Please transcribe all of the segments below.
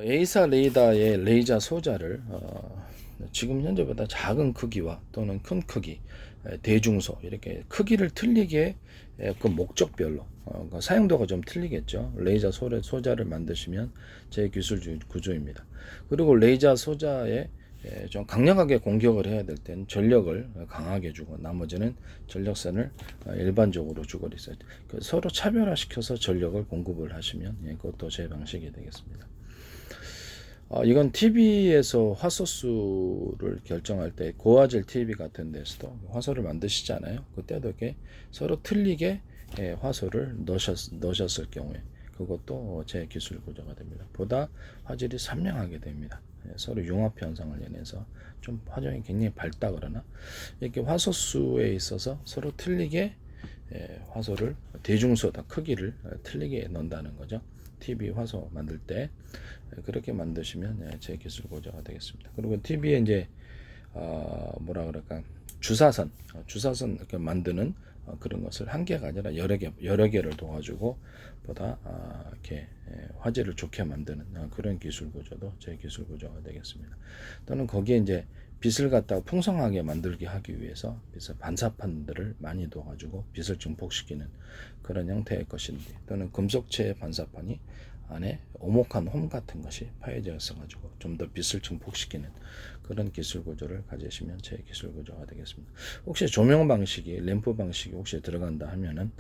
A사 레이더의 레이저 소자를 지금 현재보다 작은 크기와 또는 큰 크기, 대중소 이렇게 크기를 틀리게 그 목적별로 그 사용도가 좀 틀리겠죠. 레이저 소자를 만드시면 제 기술 구조입니다. 그리고 레이저 소자에 좀 강력하게 공격을 해야 될 땐 전력을 강하게 주고 나머지는 전력선을 일반적으로 주고 있어요. 서로 차별화시켜서 전력을 공급을 하시면 그것도 제 방식이 되겠습니다. 이건 TV에서 화소수를 결정할 때 고화질 TV 같은 데서도 화소를 만드시잖아요. 그때도 이렇게 서로 틀리게 화소를 넣으셨을 경우에 그것도 제 기술 구조가 됩니다. 보다 화질이 선명하게 됩니다. 서로 융합 현상을 인해서 좀 화종이 굉장히 밝다 그러나 이렇게 화소수에 있어서 서로 틀리게 화소를 대중소다 크기를 틀리게 넣는다는 거죠. TV 화소 만들 때 그렇게 만드시면 제 기술 고조가 되겠습니다. 그리고 TV에 이제 뭐라 그럴까 주사선 이렇게 만드는 그런 것을 한 개가 아니라 여러 개를 도와주고 보다 이렇게 화질을 좋게 만드는 그런 기술 구조도 제 기술 구조가 되겠습니다. 또는 거기에 이제 빛을 갖다가 풍성하게 만들게 하기 위해서 반사판들을 많이 둬가지고 빛을 증폭시키는 그런 형태의 것인데 또는 금속체 반사판이 안에 오목한 홈 같은 것이 파여져 있어가지고 좀 더 빛을 증폭시키는 그런 기술 구조를 가지시면 제 기술 구조가 되겠습니다. 혹시 조명 방식이 램프 방식이 혹시 들어간다 하면은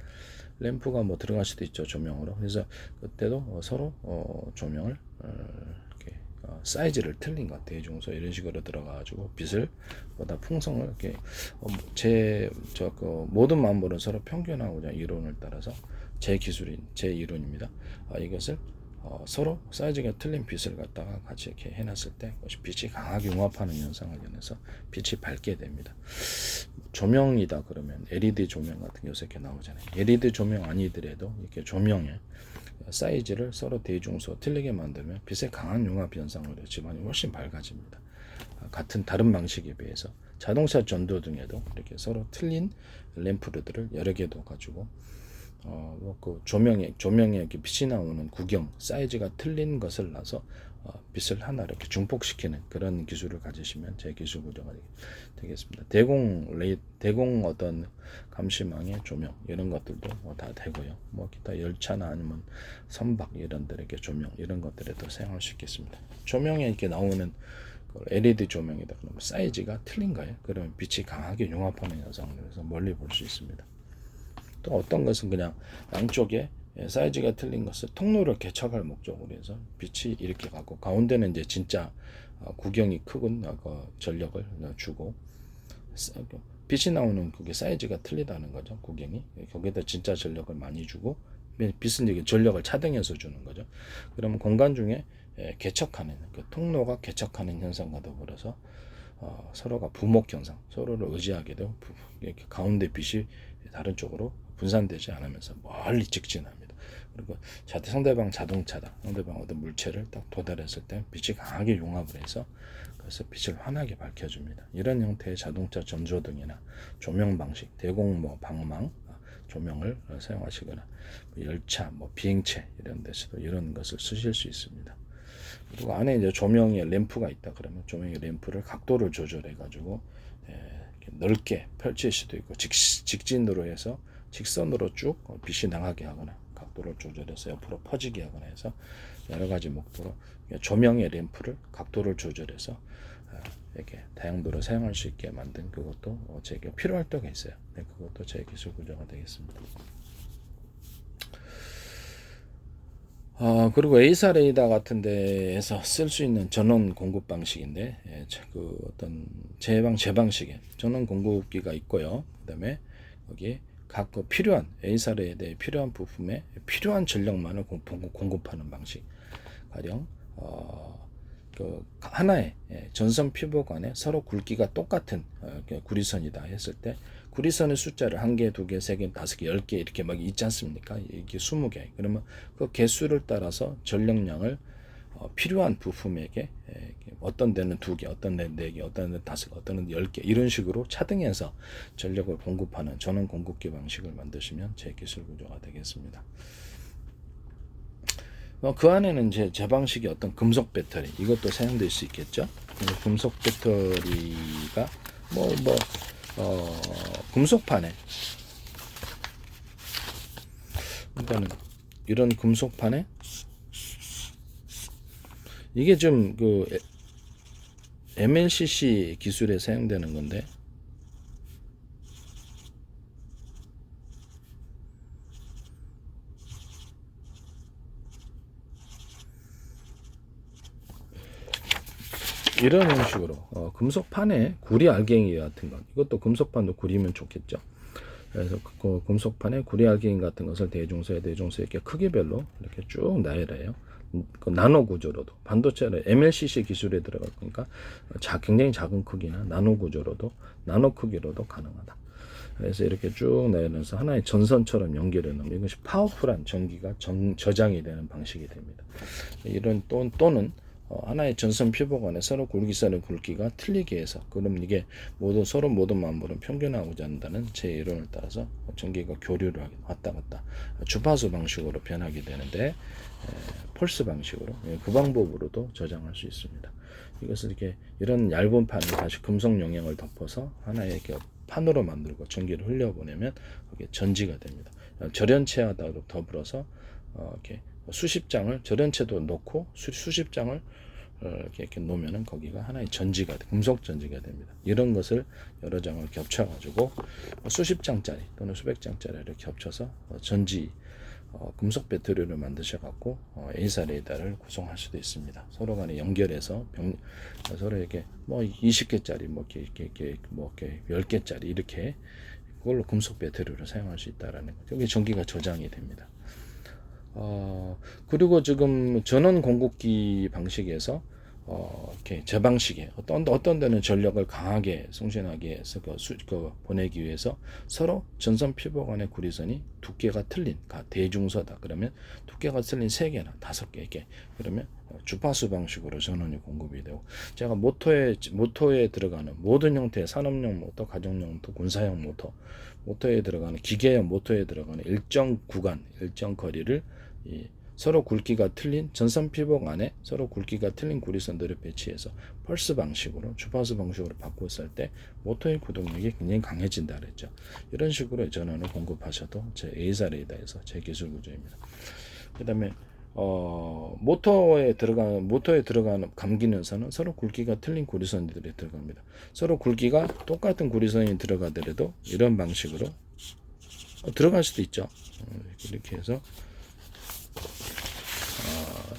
램프가 뭐 들어갈 수도 있죠, 조명으로. 그래서 그때도 서로 조명을 이렇게 사이즈를 틀린 것 대중소 이런 식으로 들어가가지고 빛을 보다 풍성을 이렇게 그 모든 만물은 서로 평균하고자 이론을 따라서 제 이론입니다. 이것을 서로 사이즈가 틀린 빛을 갖다가 같이 이렇게 해놨을 때 빛이 강하게 융합하는 현상을 인해서 빛이 밝게 됩니다. 조명이다 그러면 LED 조명 같은 게 요새 이렇게 나오잖아요. LED 조명 아니더라도 이렇게 조명의 사이즈를 서로 대중소 틀리게 만들면 빛의 강한 융합 현상으로 집안이 훨씬 밝아집니다. 같은 다른 방식에 비해서 자동차 전도등에도 이렇게 서로 틀린 램프들을 여러 개 둬가지고 그 조명에 이렇게 빛이 나오는 구경 사이즈가 틀린 것을 놔서 빛을 하나 이렇게 중폭시키는 그런 기술을 가지시면 제 기술 구조가 되겠습니다. 대공 어떤 감시망의 조명 이런 것들도 다 되고요. 뭐 기타 열차나 아니면 선박 이런 데에게 조명 이런 것들에도 사용할 수 있겠습니다. 조명에 이렇게 나오는 LED 조명이다 그러면 사이즈가 틀린 거예요. 그러면 빛이 강하게 융합하는 현상을 해서 멀리 볼 수 있습니다. 또 어떤 것은 그냥 양쪽에 사이즈가 틀린 것을 통로를 개척할 목적으로 해서 빛이 이렇게 가고 가운데는 이제 진짜 구경이 크군 전력을 주고 빛이 나오는 그게 사이즈가 틀리다는 거죠. 구경이 거기다 진짜 전력을 많이 주고 빛은 이제 전력을 차등해서 주는 거죠. 그러면 공간 중에 개척하는 그 통로가 개척하는 현상과 더불어서 서로가 부목 현상, 서로를 의지하게 되고 이렇게 가운데 빛이 다른 쪽으로 분산되지 않으면서 멀리 직진합니다. 그리고 상대방 자동차다, 상대방 어떤 물체를 딱 도달했을 때 빛이 강하게 융합을 해서 그래서 빛을 환하게 밝혀줍니다. 이런 형태의 자동차 전조등이나 조명 방식, 대공 방망 조명을 사용하시거나 열차, 비행체 이런 데서도 이런 것을 쓰실 수 있습니다. 그리고 안에 이제 조명에 램프가 있다 그러면 조명의 램프를 각도를 조절해 가지고 넓게 펼칠 수도 있고 직진으로 해서 직선으로 쭉 빛이 나가게 하거나 각도를 조절해서 옆으로 퍼지게 하거나 해서 여러 가지 목표로 조명의 램프를 각도를 조절해서 이렇게 다양도로 사용할 수 있게 만든 그것도 제게 필요할 때가 있어요. 그것도 제 기술 구조가 되겠습니다. 그리고 A사 레이더 같은 데에서 쓸 수 있는 전원 공급 방식인데, 그 어떤 제 방식에 전원 공급기가 있고요. 그 다음에 여기에 각 필요한 A사 레이더에 필요한 부품에 필요한 전력만을 공급하는 방식. 가령, 그 하나의 전선 피복 간에 서로 굵기가 똑같은 구리선이다 했을 때 구리선의 숫자를 1개, 2개, 3개, 5개, 10개 이렇게 막 있지 않습니까? 이게 20개. 그러면 그 개수를 따라서 전력량을 필요한 부품에게 어떤 데는 2개, 어떤 데는 4개, 어떤 데는 5개, 어떤 데는 10개 이런 식으로 차등해서 전력을 공급하는 전원 공급기 방식을 만드시면 제 기술 구조가 되겠습니다. 그 안에는 제 방식이 어떤 금속 배터리 이것도 사용될 수 있겠죠. 금속 배터리가 금속판에 일단은 이런 금속판에 이게 좀 그 MLCC 기술에 사용되는 건데 이런 형식으로 금속판에 구리 알갱이 같은 것 이것도 금속판도 구리면 좋겠죠. 그래서 그 금속판에 구리 알갱이 같은 것을 대중소에 이렇게 크기별로 이렇게 쭉 나열해요. 그 나노 구조로도 반도체는 MLCC 기술에 들어갈 거니까 굉장히 작은 크기나 나노 구조로도 나노 크기로도 가능하다. 그래서 이렇게 쭉 나열해서 하나의 전선처럼 연결해 놓으면 이것이 파워풀한 전기가 저장이 되는 방식이 됩니다. 이런 또는 하나의 전선 피복안에 서로 굵기선의 굵기가 틀리게 해서 그럼 이게 서로 모든 만물은 평균하고자 한다는 제 이론을 따라서 전기가 교류를 하게 왔다 갔다 주파수 방식으로 변하게 되는데 펄스 방식으로 그 방법으로도 저장할 수 있습니다. 이것을 이렇게 이런 얇은 판을 다시 금속 용량을 덮어서 하나의 이렇게 판으로 만들고 전기를 흘려보내면 그게 전지가 됩니다. 절연체와 더불어서 이렇게 수십 장을 절연체도 놓고 수십 장을 이렇게 놓으면은 거기가 하나의 전지가 금속 전지가 됩니다. 이런 것을 여러 장을 겹쳐 가지고 수십 장짜리 또는 수백 장짜리를 겹쳐서 전지 금속 배터리를 만드셔 갖고 A사 레이더를 구성할 수도 있습니다. 서로 간에 연결해서 서로 이렇게 20개짜리 이렇게 10개짜리 이렇게 그걸로 금속 배터리를 사용할 수 있다라는 거죠. 여기 전기가 저장이 됩니다. 그리고 지금 전원 공급기 방식에서 이렇게 제 방식에 어떤 데는 전력을 강하게 송신하게 해서 보내기 위해서 서로 전선 피복 안의 구리선이 두께가 틀린 대중서다. 그러면 두께가 틀린 3개나 5개 이렇게 그러면 주파수 방식으로 전원이 공급이 되고 제가 모터에 들어가는 모든 형태의 산업용 모터, 가정용 모터, 군사용 모터에 들어가는 기계용 모터에 들어가는 일정 구간, 일정 거리를 서로 굵기가 틀린 전선 피복 안에 서로 굵기가 틀린 구리선들을 배치해서 펄스 방식으로 주파수 방식으로 바꿨을 때 모터의 구동력이 굉장히 강해진다 그랬죠. 이런 식으로 전원을 공급하셔도 제 A사 레이더에서 제 기술 구조입니다. 그다음에 모터에 들어가는 감기는선은 서로 굵기가 틀린 구리선들이 들어갑니다. 서로 굵기가 똑같은 구리선이 들어가더라도 이런 방식으로 들어갈 수도 있죠. 이렇게 해서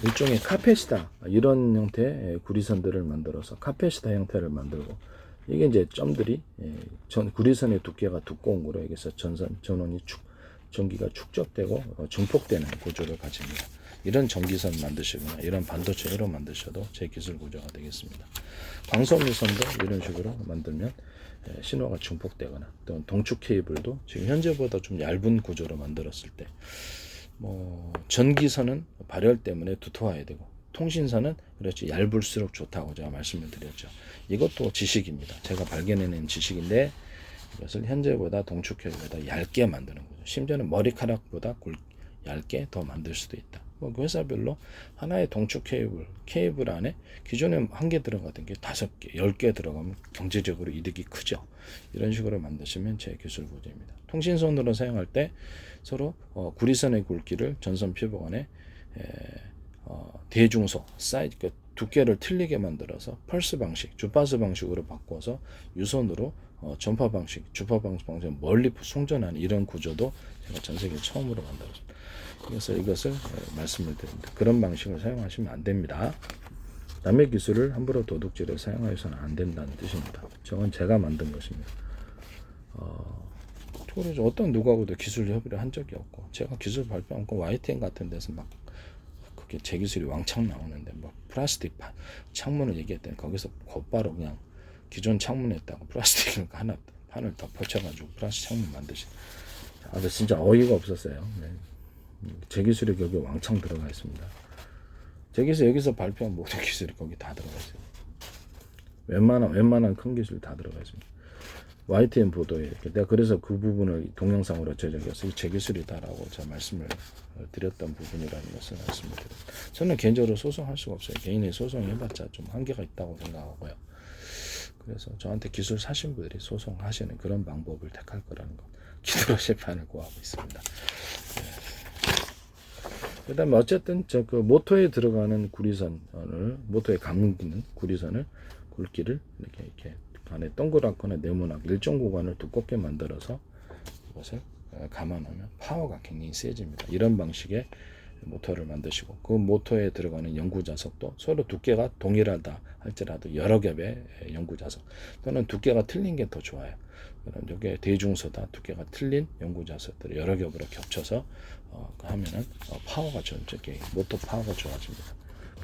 일종의 카페시타 이런 형태의 구리선들을 만들어서 카페시타 형태를 만들고 이게 이제 점들이 구리선의 두께가 두꺼운 거로 여기서 전기가 축적되고 증폭되는 구조를 가집니다. 이런 전기선 만드시거나 이런 반도체로 만드셔도 제 기술 구조가 되겠습니다. 광섬유선도 이런 식으로 만들면 신호가 증폭되거나 또 동축 케이블도 지금 현재보다 좀 얇은 구조로 만들었을 때 전기선은 발열 때문에 두터워야 되고 통신선은 그렇지 얇을수록 좋다고 제가 말씀을 드렸죠. 이것도 지식입니다. 제가 발견해낸 지식인데 이것을 현재보다 동축 케이블보다 얇게 만드는 거죠. 심지어는 머리카락보다 얇게 더 만들 수도 있다. 그 회사별로 하나의 동축 케이블 안에 기존에 1개 들어가던 게 5개, 10개 들어가면 경제적으로 이득이 크죠. 이런 식으로 만드시면 제 기술 구조입니다. 통신선으로 사용할 때 서로 구리선의 굵기를 전선 피복 안에 대중소 사이즈 두께를 틀리게 만들어서 펄스 방식, 주파수 방식으로 바꿔서 유선으로 전파 방식, 주파 방식 멀리 송전하는 이런 구조도 제가 전 세계 처음으로 만들었습니다. 그래서 이것을 말씀을 드립니다. 그런 방식을 사용하시면 안 됩니다. 남의 기술을 함부로 도둑질에 사용하여서는 안 된다는 뜻입니다. 저건 제가 만든 것입니다. 어떤 누구하고도 기술 협의를 한 적이 없고 제가 기술 발표한 거 YTN 같은 데서 막 그게 제 기술이 왕창 나오는데 플라스틱 창문을 얘기했더니 거기서 곧바로 그냥 기존 창문에다가 플라스틱을 하나 판을 덮어쳐가지고 플라스틱 창문 만드시. 진짜 어이가 없었어요. 네. 제 기술이 여기 왕창 들어가 있습니다. 제 기술 여기서 발표한 모든 기술이 거기 다 들어가 있어요. 웬만한 큰 기술이 다 들어가 있습니다. YTN 보도에 이렇게 내가 그래서 그 부분을 동영상으로 제작해서 이 제 기술이다라고 제가 말씀을 드렸던 부분이라는 것을 말씀드립니다. 저는 개인적으로 소송할 수가 없어요. 개인이 소송해봤자 좀 한계가 있다고 생각하고요. 그래서 저한테 기술 사신 분들이 소송하시는 그런 방법을 택할 거라는 것, 기도로 재판을 구하고 있습니다. 그다음에 어쨌든 저 그 모터에 들어가는 구리선을, 모터에 감기는 구리선을, 굵기를 이렇게 안에 동그랗거나 네모나게 일정 구간을 두껍게 만들어서 이것을 감안하면 파워가 굉장히 세집니다. 이런 방식의 모터를 만드시고, 그 모터에 들어가는 연구 자석도 서로 두께가 동일하다 할지라도 여러 겹의 연구 자석, 또는 두께가 틀린 게 더 좋아요. 그럼 이게 대중소다 두께가 틀린 연구 자석들을 여러 겹으로 겹쳐서 하면은 파워가 전적인 모터 파워가 좋아집니다.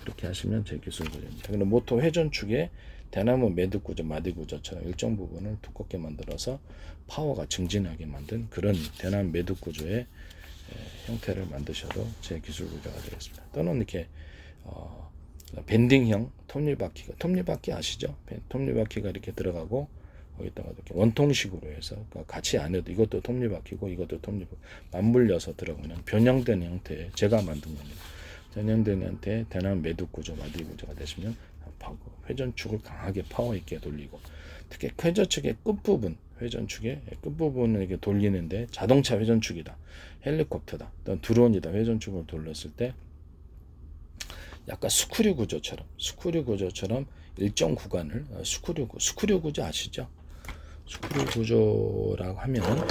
그렇게 하시면 제 기술 구조입니다. 그럼 모터 회전축에 대나무 매듭 구조, 마디 구조처럼 일정 부분을 두껍게 만들어서 파워가 증진하게 만든 그런 대나무 매듭 구조의 형태를 만드셔도 제 기술 구조가 되겠습니다. 또는 이렇게 밴딩형 톱니바퀴 아시죠? 톱니바퀴가 이렇게 들어가고 거기다가 이렇게 원통식으로 해서 같이 안 해도 이것도 톱니바퀴고 이것도 톱니바퀴 맞물려서 들어가는 변형된 형태의 제가 만든 겁니다. 변형된 형태의 대나무 매듭 구조, 마디 구조가 되시면 회전축을 강하게 파워 있게 돌리고, 특히 회전축의 끝부분, 회전축의 끝부분을 이렇게 돌리는데 자동차 회전축이다, 헬리콥터다, 또는 드론이다 회전축을 돌렸을 때 약간 스크류 구조처럼 일정 구간을 스크류 구조 아시죠? 스크류 구조라고 하면은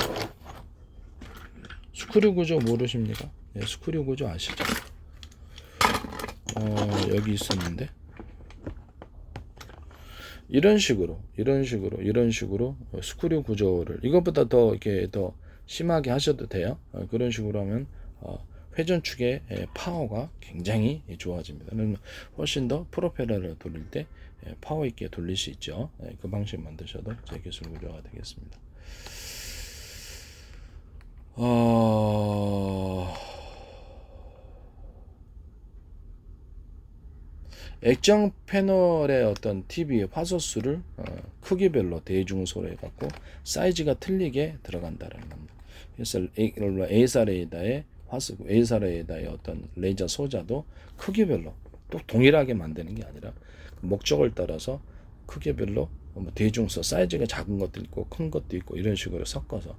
스크류 구조 모르십니까? 네, 스크류 구조 아시죠? 여기 있었는데 이런 식으로 스크류 구조를 이것보다 더 이렇게 더 심하게 하셔도 돼요. 그런 식으로 하면 회전축의 파워가 굉장히 좋아집니다. 훨씬 더 프로펠러를 돌릴 때 파워 있게 돌릴 수 있죠. 그 방식 만드셔도 제 기술 구조가 되겠습니다. 액정 패널의 어떤 TV 화소수를 크기별로 대중소로 해갖고 사이즈가 틀리게 들어간다는 겁니다. 그래서 에이사 레이더의 어떤 레이저 소자도 크기별로 또 동일하게 만드는 게 아니라 목적을 따라서 크기별로 대중소 사이즈가 작은 것도 있고 큰 것도 있고 이런 식으로 섞어서,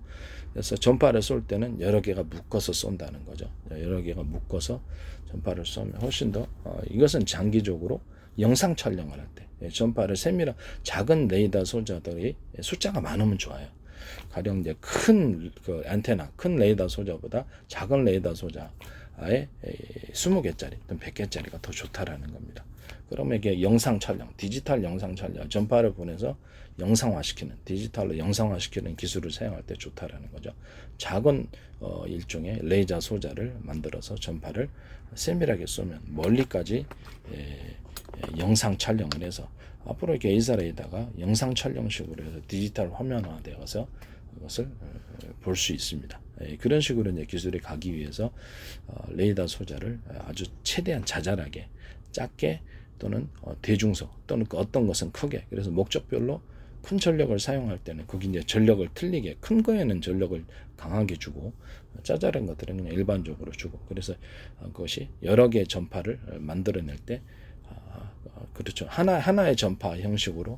그래서 전파를 쏠 때는 여러 개가 묶어서 쏜다는 거죠. 여러 개가 묶어서 전파를 쏘면 훨씬 더 이것은 장기적으로 영상 촬영을 할 때 전파를 세밀한 작은 레이더 소자들이 숫자가 많으면 좋아요. 가령 이제 큰 그 안테나, 큰 레이더 소자보다 작은 레이더 소자에 20개짜리 또는 100개짜리가 더 좋다라는 겁니다. 그러면 이게 영상 촬영, 디지털 영상 촬영, 전파를 보내서 영상화시키는, 디지털로 영상화시키는 기술을 사용할 때 좋다라는 거죠. 작은 일종의 레이저 소자를 만들어서 전파를 세밀하게 쏘면 멀리까지 영상 촬영을 해서 앞으로 이렇게 에이사 레이더가 영상 촬영식으로 해서 디지털 화면화되어서 그것을 볼 수 있습니다. 그런 식으로 이제 기술이 가기 위해서 레이더 소자를 아주 최대한 자잘하게, 작게, 또는 대중소, 또는 어떤 것은 크게, 그래서 목적별로 큰 전력을 사용할 때는 거기 이제 전력을 틀리게, 큰 거에는 전력을 강하게 주고 짜잘한 것들은 그냥 일반적으로 주고, 그래서 그것이 여러 개의 전파를 만들어낼 때 그렇죠, 하나의 전파 형식으로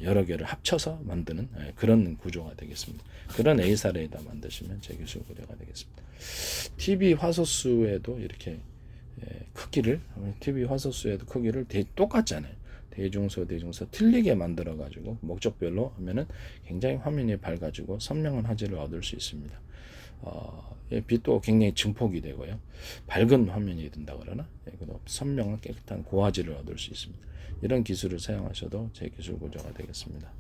여러 개를 합쳐서 만드는 그런 구조가 되겠습니다. 그런 에이사 레이더 만드시면 제 기술 구조가 되겠습니다. TV 화소수에도 이렇게 크기를, TV 화소수에도 크기를 똑같잖아요. 대중소 틀리게 만들어 가지고 목적별로 하면은 굉장히 화면이 밝아지고 선명한 화질을 얻을 수 있습니다. 빛도 굉장히 증폭이 되고요. 밝은 화면이 된다 그러나 선명한 깨끗한 고화질을 얻을 수 있습니다. 이런 기술을 사용하셔도 제 기술 구조가 되겠습니다.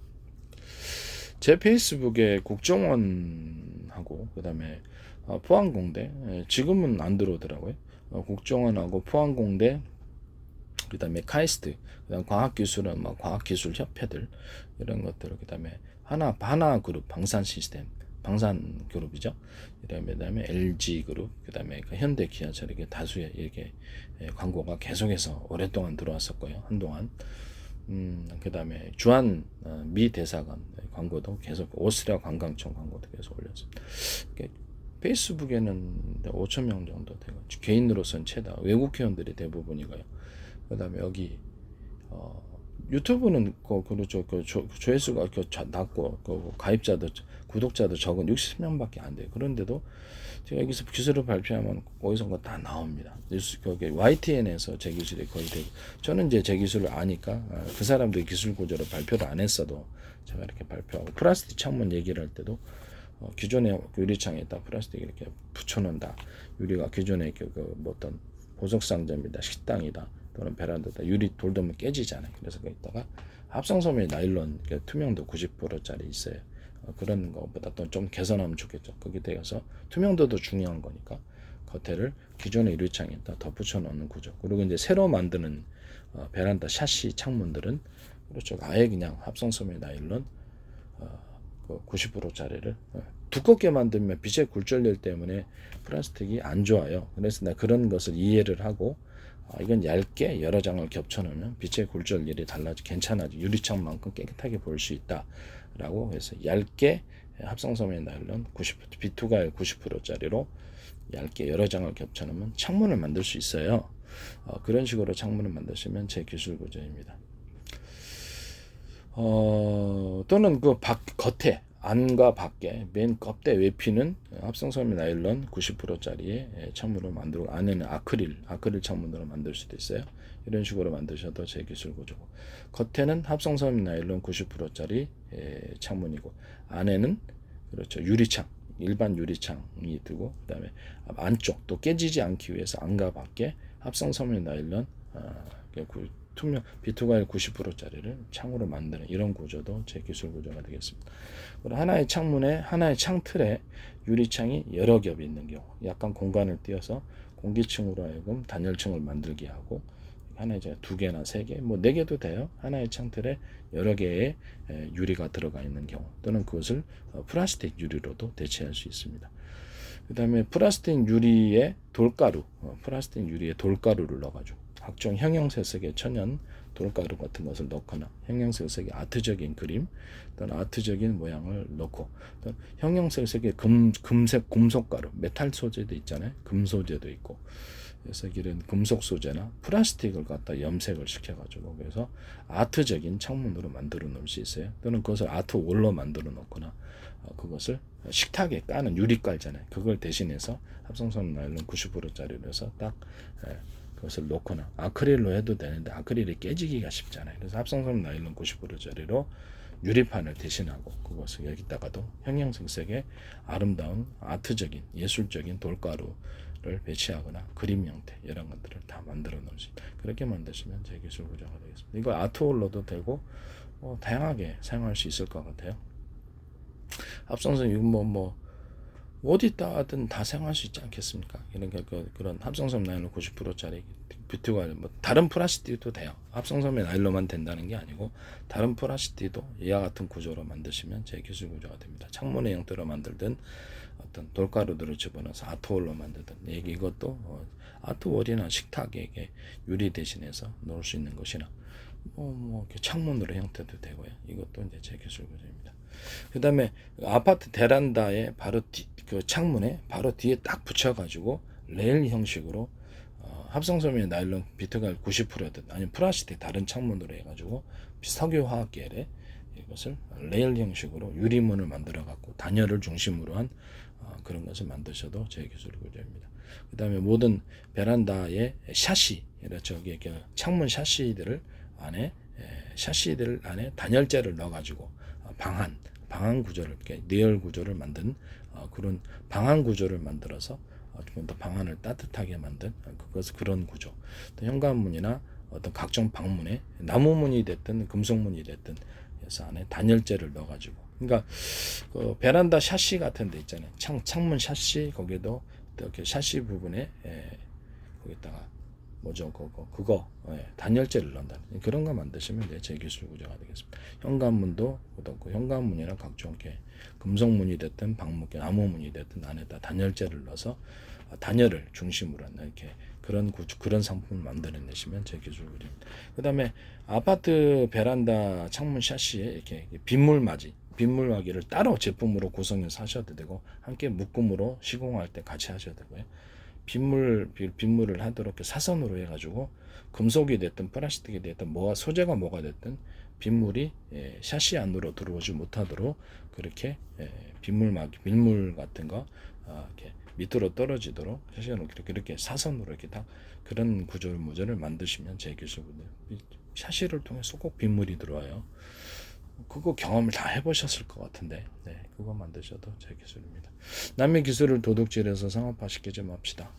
제 페이스북에 국정원하고 그다음에 포항공대, 지금은 안 들어오더라고요. 국정원하고 포항공대, 그다음에 카이스트, 그다음 과학기술은 과학기술협회들 이런 것들, 그다음에 하나 그룹, 방산 그룹이죠. 그다음에 LG 그룹, 그다음에 현대 기아차 이렇게 다수의 이렇게 광고가 계속해서 오랫동안 들어왔었고요. 한동안 그다음에 주한 미 대사관 광고도 계속 오스트리아 관광청 광고도 계속 올렸습니다. 페이스북에는 5천 명 정도 되고 개인으로서는 최다 외국 회원들이 대부분이고요. 그다음에 여기 유튜브는 그렇죠. 조회수가 낮고 가입자도 구독자도 적은 60명밖에 안 돼요. 그런데도 제가 여기서 기술을 발표하면 어디선가 다 나옵니다. 거기 YTN에서 제 기술이 거의 되고 저는 이제 제 기술을 아니까 그 사람들이 기술 구조를 발표를 안 했어도 제가 이렇게 발표하고 플라스틱 창문 얘기를 할 때도 기존의 유리창에다 플라스틱 이렇게 붙여놓는다. 유리가 기존의 뭐 어떤 보석 상점이다, 식당이다, 또는 베란다다 유리 돌돌면 깨지잖아요. 그래서 거기다가 합성섬유 나일론 투명도 90%짜리 있어요. 그런 것보다 또 좀 개선하면 좋겠죠. 거기에 대해서 투명도도 중요한 거니까 겉에를 기존의 유리창에다 덧붙여 놓는 구조. 그리고 이제 새로 만드는 베란다 샤시 창문들은 그렇죠. 아예 그냥 합성섬유 나일론 90%짜리를 두껍게 만들면 빛의 굴절력 때문에 플라스틱이 안 좋아요. 그래서 나 그런 것을 이해를 하고 이건 얇게 여러 장을 겹쳐 놓으면 빛의 굴절률이 달라지 괜찮아지 유리창만큼 깨끗하게 볼 수 있다라고 해서 얇게 합성섬유 나일론 90% B2가일 90%짜리로 얇게 여러 장을 겹쳐 놓으면 창문을 만들 수 있어요. 그런 식으로 창문을 만드시면 제 기술 구조입니다. 또는 그 겉에 안과 밖에 맨 껍데 외피는 합성섬유 나일론 90%짜리의 창문으로 만들고 안에는 아크릴 창문으로 만들 수도 있어요. 이런 식으로 만드셔도 제 기술 구조고 겉에는 합성섬유 나일론 90%짜리 창문이고 안에는 그렇죠 유리창 일반 유리창이 두고 그다음에 안쪽 또 깨지지 않기 위해서 안과 밖에 합성섬유 나일론 투명 B2가일 90%짜리를 창으로 만드는 이런 구조도 제 기술 구조가 되겠습니다. 그리고 하나의 창문에 하나의 창틀에 유리창이 여러 겹이 있는 경우 약간 공간을 띄어서 공기층으로 하여금 단열층을 만들게 하고 하나에 이제 2개나 3개 뭐 4개도 돼요. 하나의 창틀에 여러 개의 유리가 들어가 있는 경우 또는 그것을 플라스틱 유리로도 대체할 수 있습니다. 그 다음에 플라스틱 유리에 돌가루를 넣어가지고 각종 형형색색의 천연 돌가루 같은 것을 넣거나 형형색색의 아트적인 그림 또는 아트적인 모양을 넣고 또 형형색색의 금색 금속가루 메탈 소재도 있잖아요. 금 소재도 있고 그래서 이런 금속 소재나 플라스틱을 갖다 염색을 시켜가지고 그래서 아트적인 창문으로 만들어 놓을 수 있어요. 또는 그것을 아트월로 만들어 놓거나 그것을 식탁에 까는 유리 깔잖아요. 그걸 대신해서 합성섬유 나일론 90%짜리로 해서 딱 그것을 놓거나 아크릴로 해도 되는데 아크릴이 깨지기가 쉽잖아요. 그래서 합성섬유 나일론 90%짜리로 유리판을 대신하고 그것을 여기다가도 형형색색의 아름다운 아트적인 예술적인 돌가루를 배치하거나 그림 형태 이런 것들을 다 만들어 놓을 수 있다. 그렇게 만드시면 제 기술 구조가 되겠습니다. 이거 아트홀로도 되고 다양하게 사용할 수 있을 것 같아요. 합성섬유 이거 어디다든 다 사용할 수 있지 않겠습니까? 그러니까 그런 합성섬유 나일론 90%짜리 뷰티가 다른 플라스틱도 돼요. 합성섬유 나일론만 된다는 게 아니고 다른 플라스틱도 이와 같은 구조로 만드시면 제 기술 구조가 됩니다. 창문의 형태로 만들든 어떤 돌가루들을 집어넣어서 아트월로 만들든 이것도 아트월이나 식탁에 유리 대신해서 넣을 수 있는 것이나 창문으로 형태도 되고요. 이것도 이제 제 기술 구조입니다. 그 다음에 아파트 베란다에 바로 그 창문에 바로 뒤에 딱 붙여가지고 레일 형식으로 합성섬유 나일론 B2가일 90%든 아니면 플라스틱 다른 창문으로 해가지고 석유화학계열의 이것을 레일 형식으로 유리문을 만들어 갖고 단열을 중심으로 한 그런 것을 만드셔도 제 기술 구조입니다. 그 다음에 모든 베란다의 샤시, 저기 창문 샤시들 안에 단열재를 넣어가지고 방한 구조를 이렇게 내열 구조를 만든 그런 방한 구조를 만들어서 좀 더 방안을 따뜻하게 만든 그런 구조. 또 현관문이나 어떤 각종 방문에 나무문이 됐든 금속문이 됐든 그래서 안에 단열재를 넣어가지고 그러니까 그 베란다 샤시 같은 데 있잖아요. 창문 샤시 거기도 이렇게 샤시 부분에 거기다가 그거 단열재를 넣는다. 그런 거 만드시면 이제 제 기술 구조가 되겠습니다. 현관문도 그렇고 현관문이나 각종 이렇게 금속문이 됐든 나무문이 됐든 안에다 단열재를 넣어서 단열을 중심으로 한 이렇게 그런 상품을 만들어내시면 제 기술입니다. 그 다음에 아파트 베란다 창문 샤시에 이렇게 빗물막이를 따로 제품으로 구성해서 하셔도 되고, 함께 묶음으로 시공할 때 같이 하셔도 되고요. 빗물을 하도록 사선으로 해가지고 금속이 됐든 플라스틱이 됐든 소재가 뭐가 됐든 빗물이 샤시 안으로 들어오지 못하도록 그렇게 밀물 같은 거 이렇게 밑으로 떨어지도록 샤시는 이렇게 사선으로 이렇게 다 그런 모델을 만드시면 제 기술분들 샤시를 통해서 꼭 빗물이 들어와요. 그거 경험을 다 해보셨을 것 같은데, 그거 만드셔도 제 기술입니다. 남의 기술을 도둑질해서 상업화 시키지 맙시다.